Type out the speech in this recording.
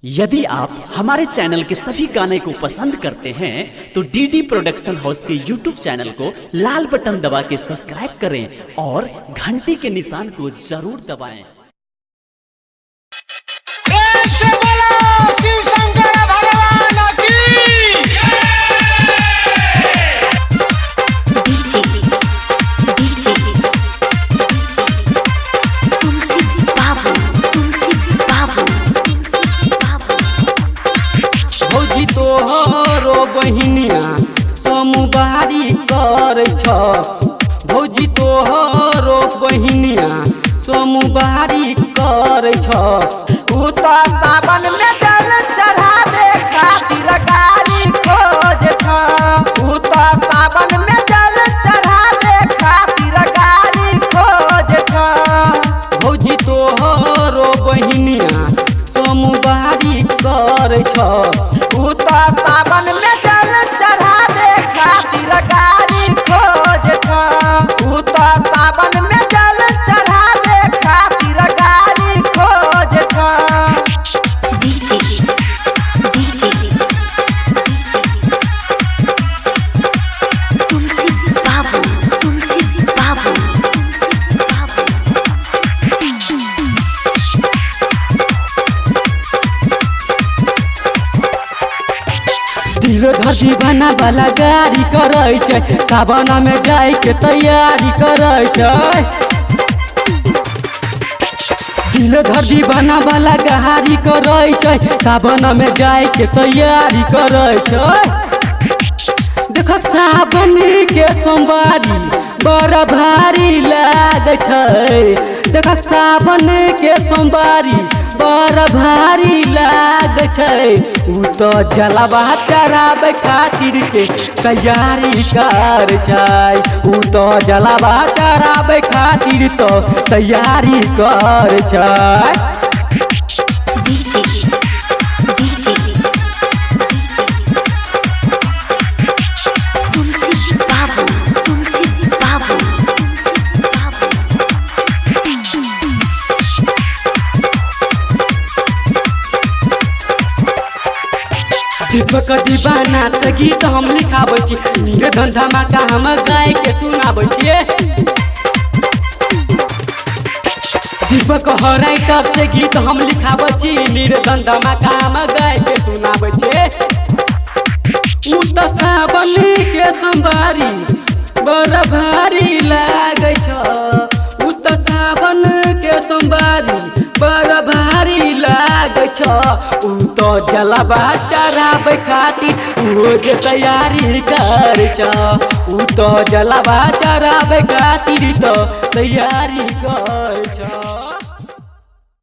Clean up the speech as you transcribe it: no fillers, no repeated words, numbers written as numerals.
यदि आप हमारे चैनल के सभी गाने को पसंद करते हैं तो डीडी प्रोडक्शन हाउस के यूट्यूब चैनल को लाल बटन दबा के सब्सक्राइब करें और घंटी के निशान को जरूर दबाएं। तोहरो बहिनिया सोमवारी कर छ भौजी तोहरो बहिनिया सोमवारी कर छ उ त सावन में जल चढ़ावे खातिर गाड़ी खोज छ उ त सावन में जल चढ़ावे खातिर गाड़ी खोज छ भौजी तोहरो बहिनिया सोमवारी कर छ सावन में जल चढ़ावे खातिर गाड़ी खोज छ उ त सावन में जल चढ़ावे खातिर गाड़ी खोज छ धरती बना वाला गाड़ी करे छै सावन में जाए के तैयारी करे छै दिल धरती बना वाला गाड़ी करे छै सावन में जाए के तैयारी करे छै देख सावन के सोमवारी बड़ा भारी लागे छै देख सावन के सोमवारी बड़ा भारी लागे छै उ तो जलवा चढ़ावे खातिर के तैयारी कर छै उ तो जलवा चढ़ावे खातिर तो तैयारी कर छै दीपक दीवाना से गीत हम लिखाबै छी निर्धन धमाका हम गाय के सुनाबै छियै दीपक राइटर से गीत हम लिखाबै छी निर्धन धमाका हम गाय के सुनाबै छियै उ त सावन के सोमवारी बड़ा भारी लागे छ उ त सावन के सोमवारी बड़ा भारी लागे छ उ तो जलवा चढ़ावे खातिर रोज तैयारी कर छ उ तो जलवा चढ़ावे खातिर तो तैयारी कर छ।